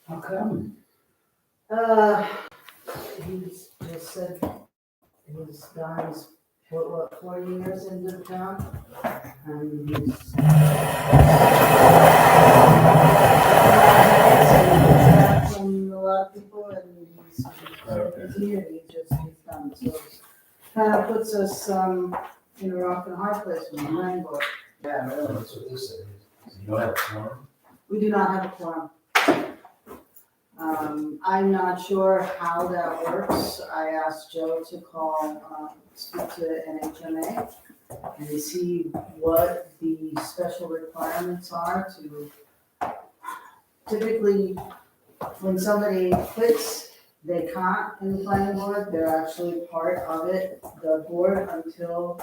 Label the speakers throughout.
Speaker 1: How come?
Speaker 2: He's just said he's done his, what, 4 years into the town? And he's from a lot of people and he's busy and he's done. So kind of puts us, in a rock and a hard place with the land board.
Speaker 1: Yeah, really.
Speaker 3: That's what this is. You don't have a quorum?
Speaker 2: We do not have a quorum. I'm not sure how that works. I asked Joe to call, speak to NHMA and see what the special requirements are to, typically, when somebody quits, they can't in the planning board, they're actually part of it, the board, until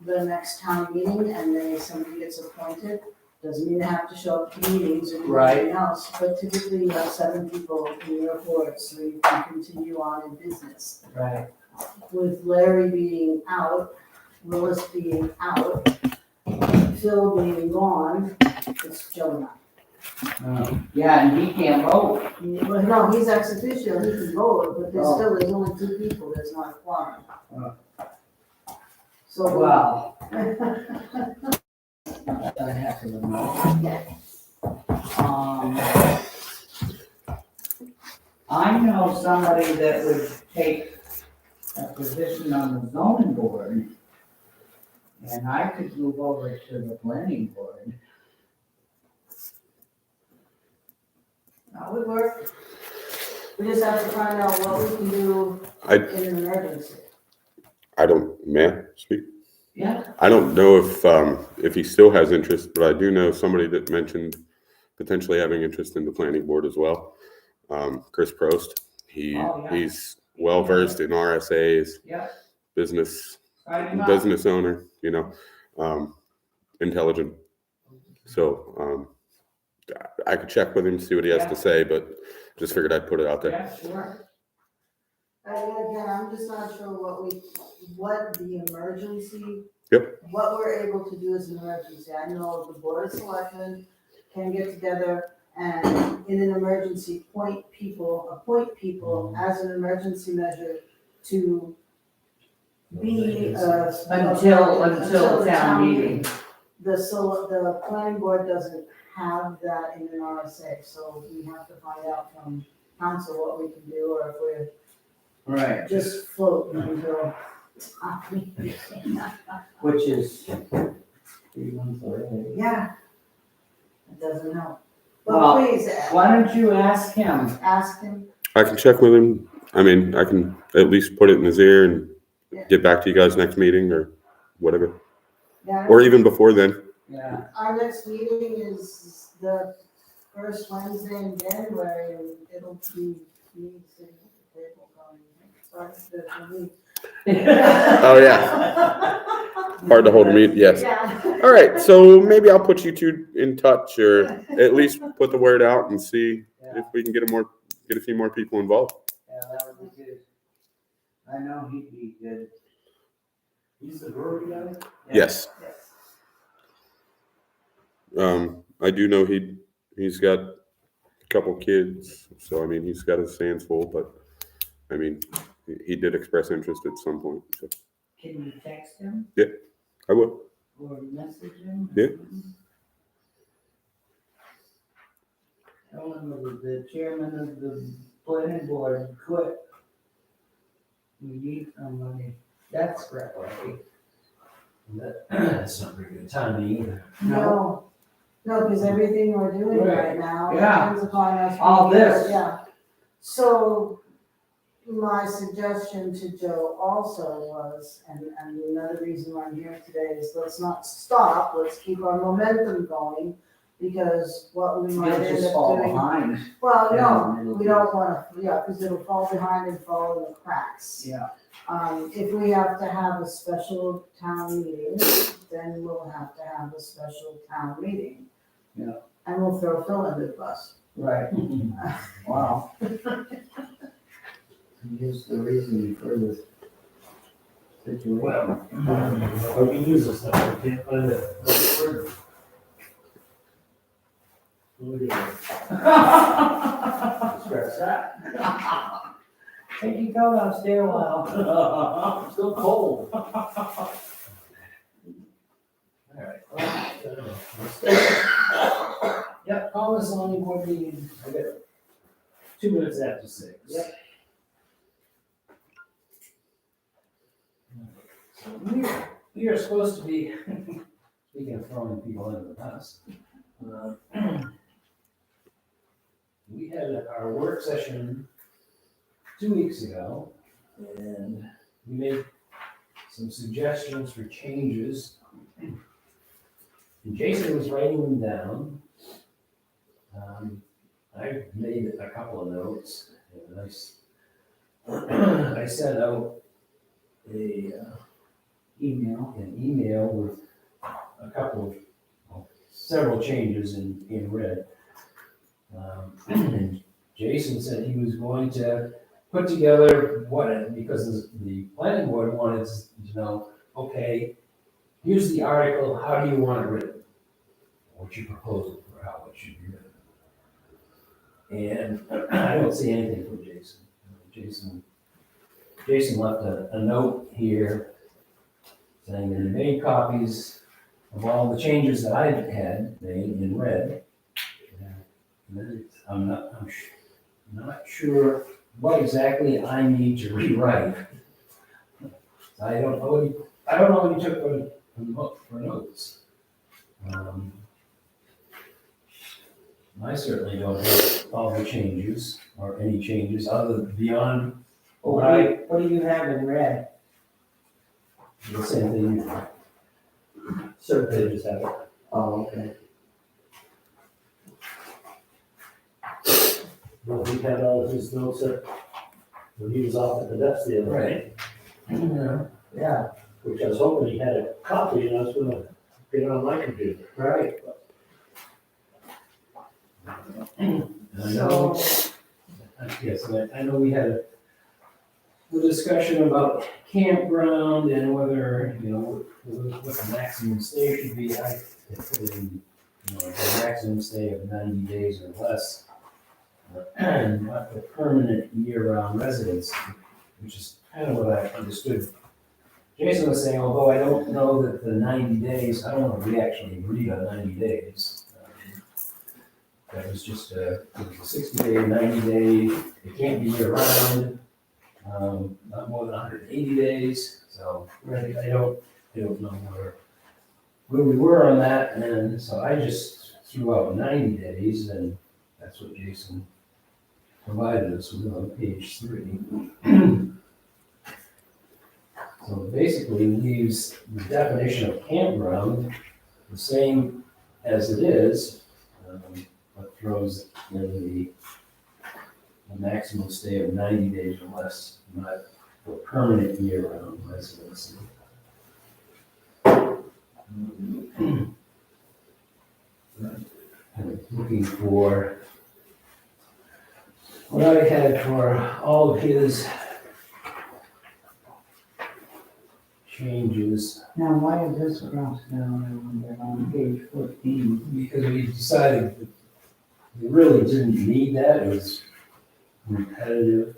Speaker 2: the next town meeting, and then somebody gets appointed. Doesn't mean they have to show up to meetings or do anything else, but typically you have 7 people in your board, so you can continue on in business.
Speaker 1: Right.
Speaker 2: With Larry being out, Willis being out, Phil being gone, it's Joe and I.
Speaker 1: Yeah, and he can't vote.
Speaker 2: Well, no, he's ex officio, he can vote, but there's only 2 people, there's not a quorum. So.
Speaker 1: Well. I have to know. I know somebody that would take a position on the zoning board, and I could move over to the planning board.
Speaker 2: That would work. We just have to find out what we can do in an emergency.
Speaker 4: May I speak?
Speaker 1: Yeah.
Speaker 4: I don't know if he still has interest, but I do know somebody that mentioned potentially having interest in the planning board as well. Chris Prost. He's well versed in RSAs, business owner, intelligent. So I could check with him, see what he has to say, but just figured I'd put it out there.
Speaker 1: Yeah, sure.
Speaker 2: Again, I'm just not sure what the emergency.
Speaker 4: Yep.
Speaker 2: What we're able to do as an emergency. I know the board of selectmen can get together and in an emergency appoint people as an emergency measure to be
Speaker 1: until town meeting.
Speaker 2: The planning board doesn't have that in an RSA, so we have to find out from council what we can do, or if we're
Speaker 1: Right.
Speaker 2: just float until.
Speaker 1: Which is 3 months away.
Speaker 2: Yeah. It doesn't help. But
Speaker 1: Well,
Speaker 2: please,
Speaker 1: why don't you ask him?
Speaker 2: ask him.
Speaker 4: I can check with him. I mean, I can at least put it in his ear and get back to you guys next meeting or whatever.
Speaker 2: Yeah.
Speaker 4: Or even before then.
Speaker 1: Yeah.
Speaker 2: Our next meeting is the first Wednesday in January, and it'll be me sitting at the table going, sorry,
Speaker 4: Oh, yeah. Hard to hold a meeting, yes.
Speaker 2: Yeah.
Speaker 4: All right, so maybe I'll put you two in touch, or at least put the word out and see if we can get a few more people involved.
Speaker 1: Yeah, that would be good. I know he'd be good.
Speaker 3: He's the brewery guy?
Speaker 4: Yes.
Speaker 2: Yes.
Speaker 4: I do know he's got a couple kids, so I mean he's got his hands full, but I mean he did express interest at some point. So.
Speaker 1: Can you text him?
Speaker 4: Yeah, I will.
Speaker 1: Or message him?
Speaker 4: Yeah.
Speaker 1: Tell him that the chairman of the planning board quit. We need somebody desperately.
Speaker 3: That's not very good timing either.
Speaker 2: No, because everything we're doing right now depends upon us.
Speaker 1: All this.
Speaker 2: Yeah. So my suggestion to Joe also was, and another reason why I'm here today is let's not stop, let's keep our momentum going, because what we might
Speaker 1: You'll
Speaker 2: end
Speaker 1: just
Speaker 2: up
Speaker 1: fall
Speaker 2: doing.
Speaker 1: behind.
Speaker 2: Well,
Speaker 1: Yeah,
Speaker 2: no, we don't wanna, because it'll fall behind and fall in the cracks.
Speaker 1: Yeah.
Speaker 2: If we have to have a special town meeting, then we'll have to have a special town meeting.
Speaker 1: Yeah.
Speaker 2: And we'll throw Phil under the bus.
Speaker 1: Right. Wow. Here's the reason for this situation.
Speaker 3: Well, we can use this stuff, I can't find it. Look at that. stressed out.
Speaker 1: Take your coat off, stay a while.
Speaker 3: I'm still cold. All right. Yep, call this zoning board meeting. I got 2 minutes after 6.
Speaker 1: Yep.
Speaker 3: So we are supposed to be, speaking of throwing people under the bus, we had our work session 2 weeks ago, and we made some suggestions for changes. And Jason was writing them down. I made a couple of notes, and I sent out an email with a couple of several changes in red. And Jason said he was going to put together because the planning board wanted to know, okay, here's the article, how do you want it written? What's your proposal for how it should be written? And I don't see anything from Jason. Jason left a note here saying that he made copies of all the changes that I had made in red. I'm not sure what exactly I need to rewrite. I don't know what he took for notes. I certainly don't have all the changes or any changes other than beyond
Speaker 1: What do you have in red?
Speaker 3: the same thing. Certain pages have it.
Speaker 1: Oh, okay.
Speaker 5: Well, he had all of his notes that, when he was off at the desk the other day,
Speaker 1: Yeah,
Speaker 5: which I was hoping he had a copy and I was gonna get it on my computer.
Speaker 1: right.
Speaker 3: And I know, yes, I know we had a discussion about campground and whether, what the maximum stay should be. I put in, the maximum stay of 90 days or less. And not the permanent year-round residence, which is kind of what I understood. Jason was saying, although I don't know that the 90 days, I don't know if we actually agreed on 90 days. That was just it was a 60-day, 90-day, it can't be year-round, not more than 180 days. So really, I don't know where we were on that, and so I just threw out 90 days, and that's what Jason provided us with on page 3. So basically leaves the definition of campground the same as it is, but throws in the maximum stay of 90 days or less, not for permanent year-round residency. I'm looking for what I had for all of his changes,
Speaker 1: Now, why is this crossed down on page 14?
Speaker 3: because we decided that we really didn't need that. It was repetitive.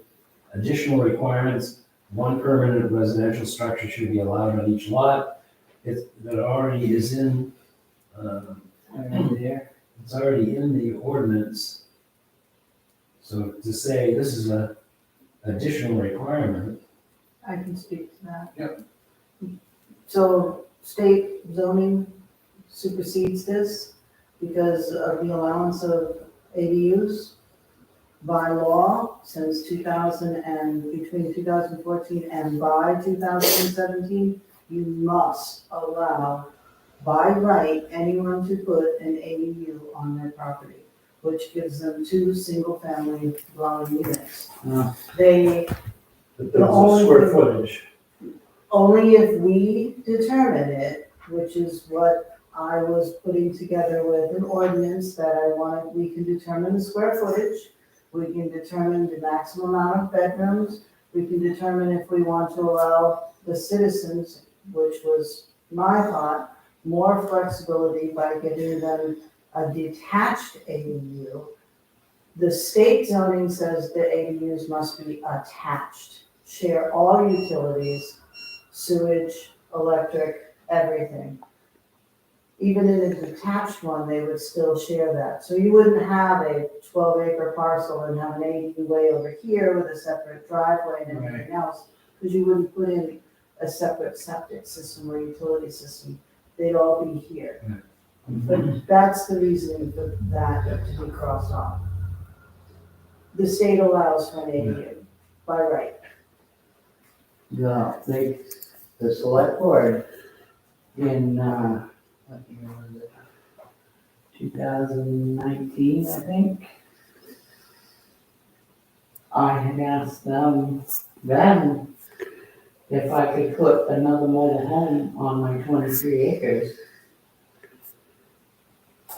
Speaker 3: Additional requirements, 1 permanent residential structure should be allowed on each lot. That already is in,
Speaker 1: There.
Speaker 3: it's already in the ordinance. So to say this is a additional requirement.
Speaker 2: I can speak to that.
Speaker 3: Yep.
Speaker 2: So state zoning supersedes this because of the allowance of ADUs by law since 2000 and between 2014 and by 2017, you must allow by right anyone to put an ADU on their property, which gives them 2 single-family dwelling units.
Speaker 1: Oh.
Speaker 2: They
Speaker 5: But there was a square footage.
Speaker 2: only if we determine it, which is what I was putting together with an ordinance that I wanted, we can determine the square footage, we can determine the maximum amount of bedrooms, we can determine if we want to allow the citizens, which was my thought, more flexibility by giving them a detached ADU The state zoning says the ADUs must be attached, share all utilities, sewage, electric, everything. Even in a detached one, they would still share that. So you wouldn't have a 12-acre parcel and have an ADU way over here with a separate driveway and everything else, because you wouldn't put in a separate septic system or utility system. They'd all be here. But that's the reasoning for that to be crossed off. The state allows for an ADU by right.
Speaker 1: The select board in, what year was it? 2019, I think. I had asked them then if I could put another mobile home on my 23 acres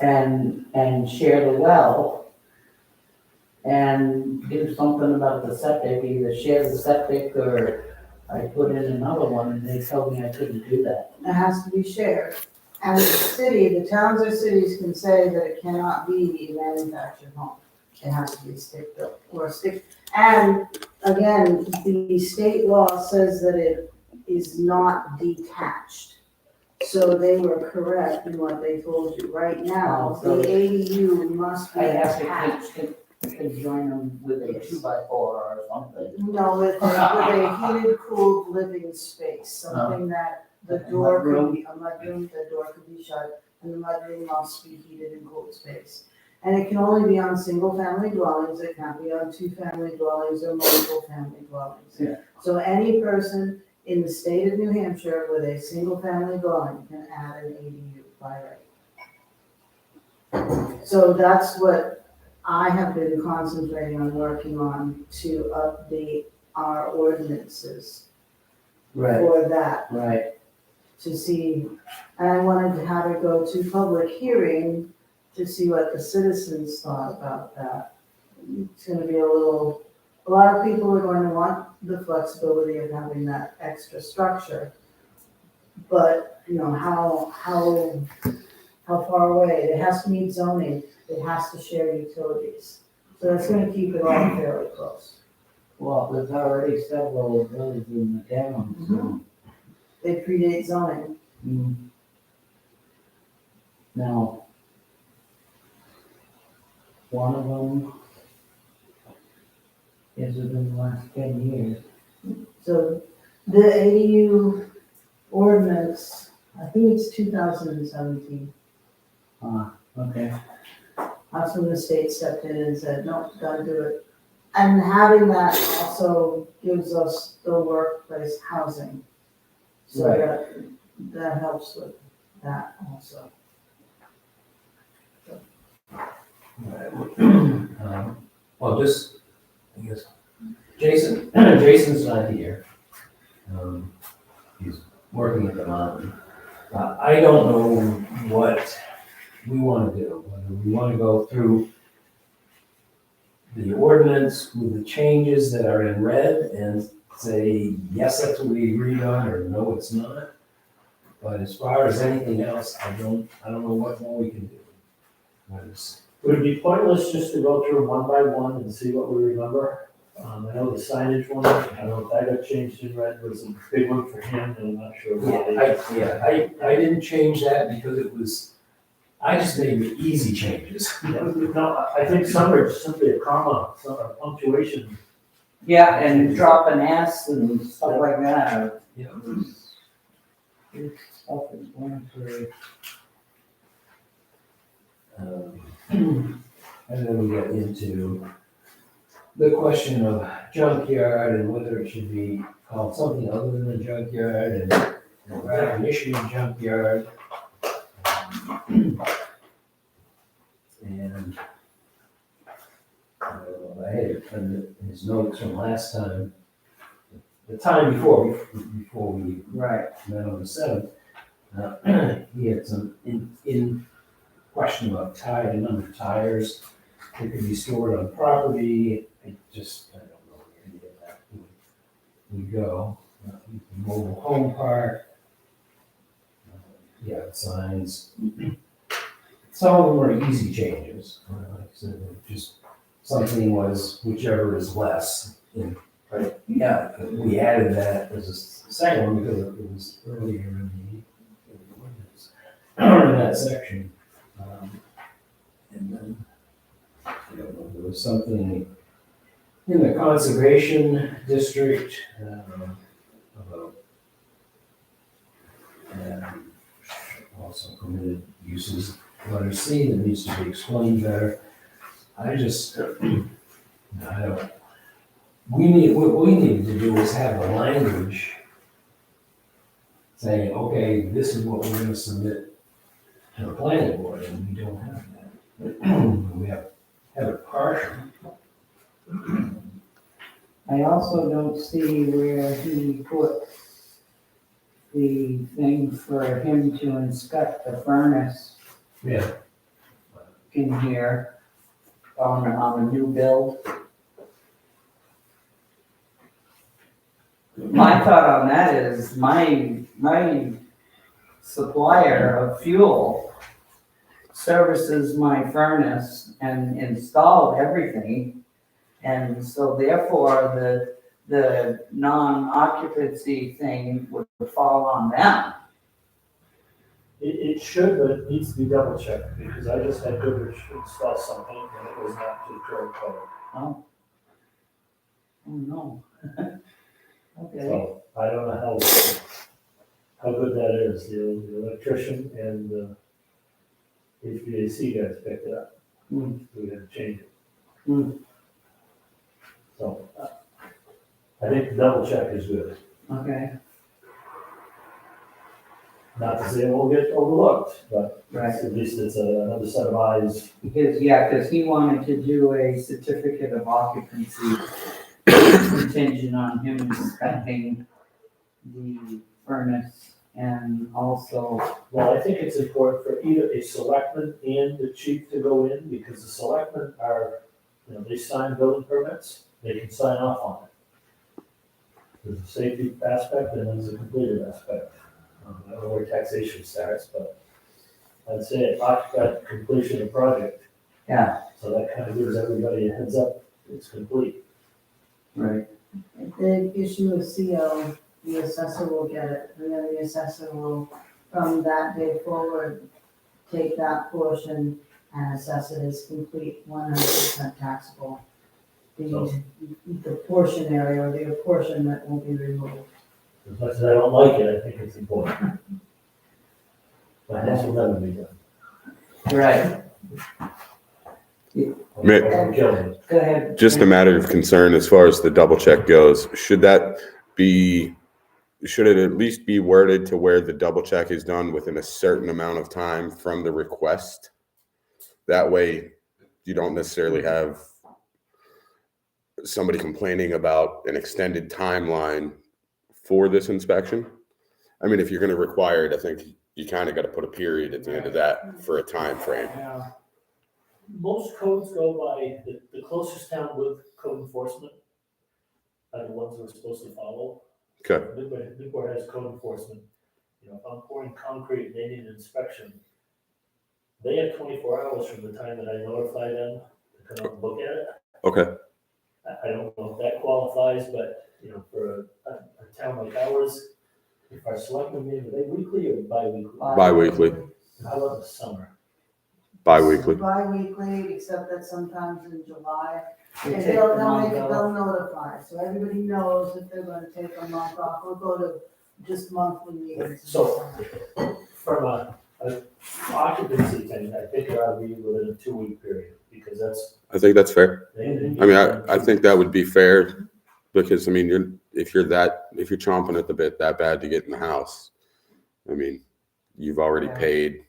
Speaker 1: and share the well and do something about the septic, either share the septic or I put in another one, and they told me I couldn't do that.
Speaker 2: It has to be shared. And the towns or cities can say that it cannot be a manufactured home. It has to be stick built or stick. And again, the state law says that it is not detached. So they were correct in what they told you. Right now,
Speaker 1: Oh,
Speaker 2: the
Speaker 1: so
Speaker 2: ADU must be
Speaker 1: I have
Speaker 2: attached.
Speaker 1: to join them with a 2x4 or something.
Speaker 2: No, with a heated, cooled living space, something that the
Speaker 1: Like a
Speaker 2: door could
Speaker 1: mudroom?
Speaker 2: be, a mudroom, the door could be shut, and the mudroom must be heated and cooled space. And it can only be on single-family dwellings, it can't be on two-family dwellings or multiple-family dwellings.
Speaker 1: Yeah.
Speaker 2: So any person in the state of New Hampshire with a single-family dwelling can add an ADU by right. So that's what I have been concentrating on working on to update our ordinances
Speaker 1: Right,
Speaker 2: for that,
Speaker 1: right.
Speaker 2: to see, and I wanted to have it go to public hearing to see what the citizens thought about that. It's gonna be a lot of people are going to want the flexibility of having that extra structure. But, you know, how far away, it has to meet zoning, it has to share utilities. So it's gonna keep it all fairly close.
Speaker 1: Well, there's already several of those in the town, so.
Speaker 2: They predate zoning.
Speaker 1: Now, one of them is within the last 10 years.
Speaker 2: So the ADU ordinance, I think it's 2017.
Speaker 1: Okay.
Speaker 2: That's when the state stepped in and said, no, gotta do it. And having that also gives us the workplace housing. So
Speaker 1: Right.
Speaker 2: that helps with that also.
Speaker 3: Well, just, I guess, Jason's not here. He's working at the mountain. I don't know what we want to do, whether we want to go through the ordinance with the changes that are in red and say, yes, that's what we agreed on, or no, it's not. But as far as anything else, I don't know what more we can do.
Speaker 5: Would it be pointless just to go through one by one and see what we remember? I know the signage one, I don't know if that got changed in red, was a big one for him, and I'm not sure.
Speaker 3: I didn't change that because I just made the easy changes.
Speaker 5: No, I think some are simply a comma, some are punctuation.
Speaker 1: Yeah, and drop an S and stuff like that.
Speaker 3: Yeah.
Speaker 1: This stuff is going through.
Speaker 3: And then we get into the question of junkyard and whether it should be called something other than a junkyard and an issue junkyard. And I had it in his notes from last time, the time before we
Speaker 1: Right.
Speaker 3: met on the 7th. He had some in question about the number of tires that could be stored on property. I don't know where any of that would go. Mobile home park. Signs. Some of them are easy changes. Like I said, they're just something was whichever is less. And
Speaker 1: Yeah,
Speaker 3: we added that as a second one because it was earlier in the ordinance, or in that section. And then, I don't know, there was something in the conservation district, about, also permitted uses, letter C, that needs to be explained better. I just, I don't, what we need to do is have a language saying, okay, this is what we're gonna submit to the planning board, and we don't have that. We have it partial.
Speaker 1: I also don't see where he put the thing for him to inspect the furnace
Speaker 3: Yeah.
Speaker 1: in here on a new build. My thought on that is my supplier of fuel services my furnace and installed everything. And so therefore, the non-occupancy thing would fall on them.
Speaker 5: It should, but it needs to be double checked, because I just had Goodrich install something and it was not to the current code.
Speaker 1: Oh. Oh, no. Okay,
Speaker 5: So I don't know how good that is. The electrician and the HVAC guys picked it up.
Speaker 1: Hmm.
Speaker 5: We had to change it.
Speaker 1: Hmm.
Speaker 5: So I think the double check is good.
Speaker 1: okay,
Speaker 5: Not to say it won't get overlooked, but
Speaker 1: right.
Speaker 5: at least it's another set of eyes.
Speaker 1: Because he wanted to do a certificate of occupancy contingent on him inspecting the furnace and also,
Speaker 5: Well, I think it's important for either a selectman and the chief to go in, because the selectmen are, they sign building permits, they can sign off on it. There's a safety aspect and there's a completed aspect. I don't know where taxation starts, but I'd say it talks about completion of project,
Speaker 1: yeah,
Speaker 5: so that kind of gives everybody a heads up, it's complete.
Speaker 1: right,
Speaker 2: If they issue a CO, the assessor will get it, and then the assessor will, from that day forward, take that portion and assess it as complete, 100% taxable. The portion area or the apportionment will be removed.
Speaker 5: As much as I don't like it, I think it's important. But this will never be done.
Speaker 1: right,
Speaker 5: Don't kill me.
Speaker 1: go ahead.
Speaker 4: Just a matter of concern as far as the double check goes. Should it at least be worded to where the double check is done within a certain amount of time from the request? That way you don't necessarily have somebody complaining about an extended timeline for this inspection. I mean, if you're going to require it, I think you kind of got to put a period at the end of that for a time frame.
Speaker 1: Yeah,
Speaker 5: Most codes go by, the closest town with code enforcement are the ones we're supposed to follow.
Speaker 4: Okay.
Speaker 5: Newport has code enforcement. If I'm pouring concrete and they need an inspection, they have 24 hours from the time that I notify them to come out and look at it.
Speaker 4: Okay.
Speaker 5: I don't know if that qualifies, but, for a town like ours, if our selectmen meet, are they weekly or bi-weekly?
Speaker 4: Bi-weekly.
Speaker 5: How about the summer?
Speaker 4: Bi-weekly.
Speaker 2: Bi-weekly, except that sometimes in July,
Speaker 1: they
Speaker 2: and
Speaker 1: take
Speaker 2: they'll,
Speaker 1: the
Speaker 2: they'll
Speaker 1: month
Speaker 2: make,
Speaker 1: off.
Speaker 2: they'll notify, so everybody knows if they're gonna take a month off, or go to just monthly meetings.
Speaker 5: So- From a occupancy thing, I think it ought to be within a 2-week period, because that's.
Speaker 4: I think that's fair.
Speaker 5: I
Speaker 4: I mean, I think that would be fair because, I mean, if you're chomping at the bit that bad to get in the house, I mean, you've already
Speaker 1: Yeah.
Speaker 4: paid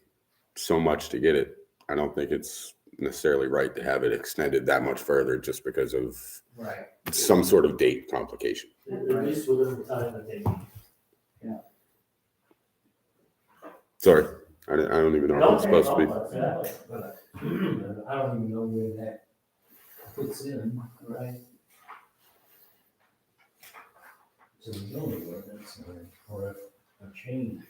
Speaker 4: so much to get it. I don't think it's necessarily right to have it extended that much further just because of
Speaker 1: Right,
Speaker 4: some sort of date complication.
Speaker 5: At least within the time that they need.
Speaker 4: Sorry, I don't even know what I'm supposed to be.
Speaker 5: Yeah.
Speaker 3: But I don't even know where that fits in.
Speaker 1: right.
Speaker 3: So the zoning ordinance or a change.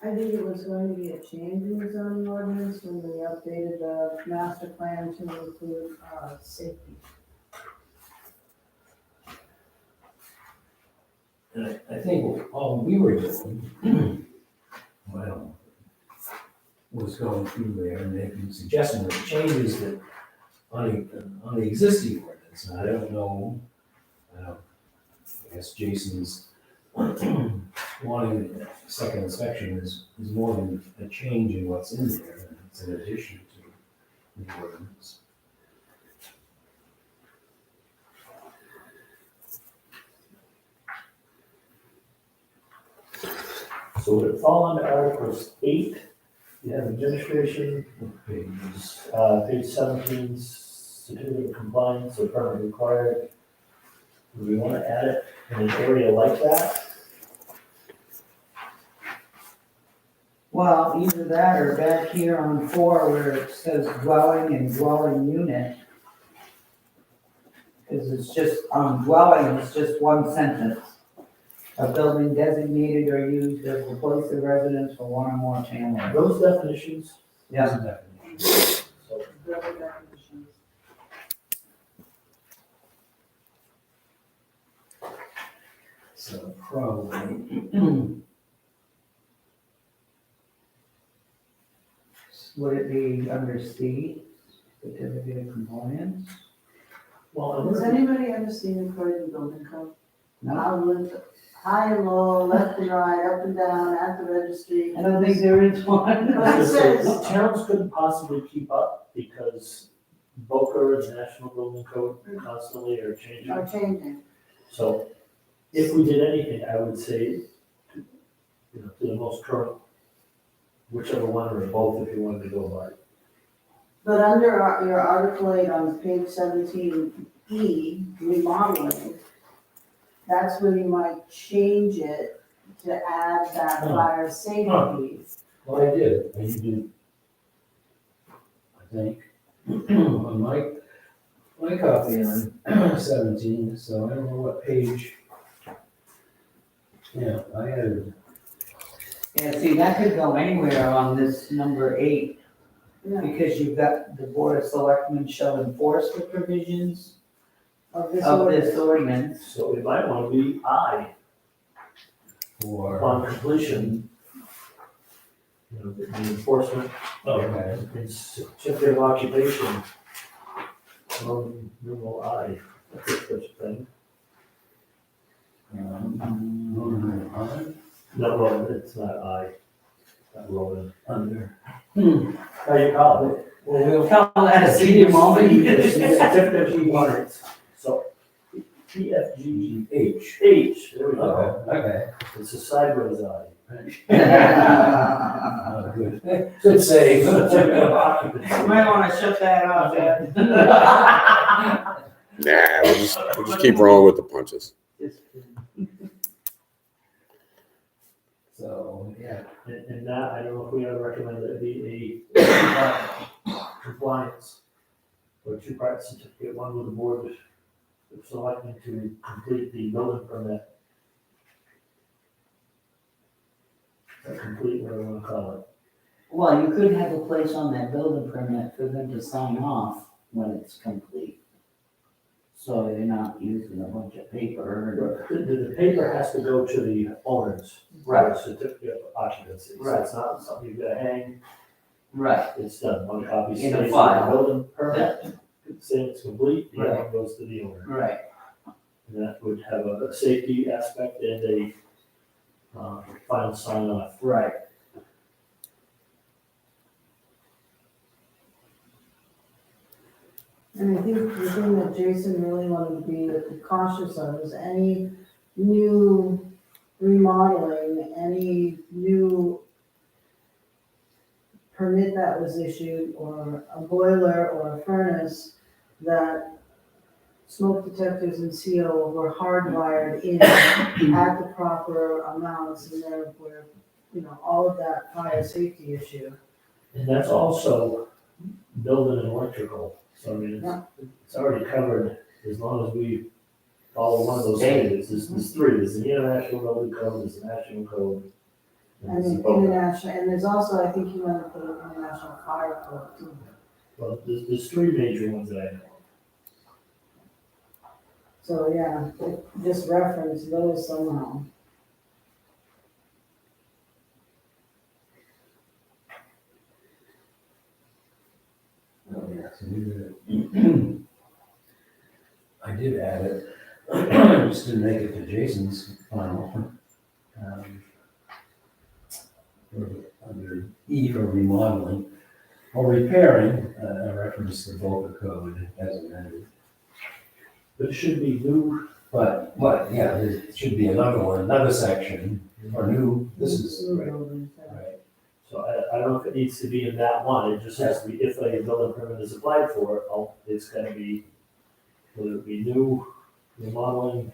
Speaker 2: I think it was going to be a change in the zoning ordinance when we updated the master plan to include, safety.
Speaker 3: And I think all we were doing, well, was going through there and making suggestions of changes that on the existing ordinance. And I don't know, I guess Jason's wanting a second inspection is more than a change in what's in there. It's an addition to the ordinance.
Speaker 5: So would it fall under Articles 8? You have administration, page 17, certificate of compliance or permit required. Do we want to add it in an area like that?
Speaker 1: Well, either that or back here on 4 where it says dwelling and dwelling unit. Because it's just, dwelling is just one sentence. A building designated or used as a place of residence for one or more families.
Speaker 5: Those definitions,
Speaker 1: Yeah.
Speaker 3: There's a definition.
Speaker 5: so
Speaker 2: The other definitions.
Speaker 3: So probably,
Speaker 1: Would it be under C, certificate of compliance?
Speaker 5: well,
Speaker 2: Has anybody ever seen the Croydon building code?
Speaker 1: No,
Speaker 2: I've lived high and low, left and right, up and down, at the registry.
Speaker 1: I don't think there is one.
Speaker 2: But it says-
Speaker 5: the towns couldn't possibly keep up because Boca and National Building Code constantly are changing.
Speaker 2: Are changing.
Speaker 5: So if we did anything, I would say, to the most current, whichever one or both, if you wanted to go by.
Speaker 2: But under your Article 8 on page 17E, remodeling, that's where you might change it to add that fire safety.
Speaker 3: well, I did, I think, on my copy on 17, so I don't know what page. Yeah, I added,
Speaker 1: Yeah, see, that could go anywhere on this number 8,
Speaker 2: Yeah,
Speaker 1: because you've got the Board of Selectmen shall enforce the provisions
Speaker 2: of this
Speaker 1: of
Speaker 2: ordinance.
Speaker 1: this ordinance.
Speaker 5: So it might want to be I,
Speaker 3: for,
Speaker 5: upon completion, the enforcement
Speaker 3: okay,
Speaker 5: and certificate of occupation. Numeral I, that's a such thing. No, well, it's not I, it's not Roman.
Speaker 3: under.
Speaker 5: How you call it?
Speaker 3: Well, we'll,
Speaker 1: Call that a senior moment.
Speaker 5: Certificate of compliance. So, PFGH,
Speaker 3: H.
Speaker 5: there we go.
Speaker 3: Okay,
Speaker 5: It's a sideways I.
Speaker 3: oh, good, good save.
Speaker 5: Certificate of occupancy.
Speaker 1: You might wanna shut that off, Ed.
Speaker 4: Nah, we'll just keep rolling with the punches.
Speaker 3: So, yeah,
Speaker 5: And that, I don't know if we ever recommend that it be a compliance or two-part certificate, one with the board of selectmen to complete the building permit. Or complete, whatever you want to call it.
Speaker 1: Well, you could have a place on that building permit for them to sign off when it's complete. So you're not using a bunch of paper.
Speaker 5: The paper has to go to the owners.
Speaker 1: Right.
Speaker 5: For a certificate of occupancy. So
Speaker 1: Right.
Speaker 5: it's not something you've got to hang,
Speaker 1: Right.
Speaker 5: it's done, one copy
Speaker 1: In
Speaker 5: stays
Speaker 1: a
Speaker 5: with the
Speaker 1: file.
Speaker 5: building permit, saying it's complete, the other
Speaker 1: Right.
Speaker 5: one goes to the owner.
Speaker 1: Right.
Speaker 5: And that would have a safety aspect and a final sign off.
Speaker 1: Right.
Speaker 2: And I think the thing that Jason really wanted to be cautious of is any new remodeling, any new permit that was issued, or a boiler or a furnace, that smoke detectors and CO were hardwired in at the proper amounts, and there were, all of that fire safety issue.
Speaker 5: And that's also building and electrical, so I mean, it's already covered as long as we follow one of those standards. There's three, there's the international building code, there's the national code,
Speaker 2: And the international, and there's also, I think you want to put an international fire code too.
Speaker 5: Well, there's three major ones that I know.
Speaker 2: So, yeah, just reference those somehow.
Speaker 3: Oh, yeah, so we did. I did add it, I just didn't make it to Jason's final. Under E for remodeling or repairing, I referenced the Boca code as amended.
Speaker 5: But it should be new,
Speaker 3: But, yeah, there should be another one, another section, or new, this is,
Speaker 2: New
Speaker 3: right,
Speaker 2: buildings, yeah.
Speaker 3: right.
Speaker 5: so I don't know if it needs to be in that one, it just has to be, if a building permit is applied for, it's gotta be, whether it be new, remodeling.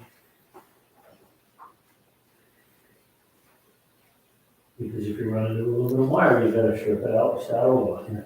Speaker 5: Because if you're running into a little bit of wire, you gotta strip it out, start over.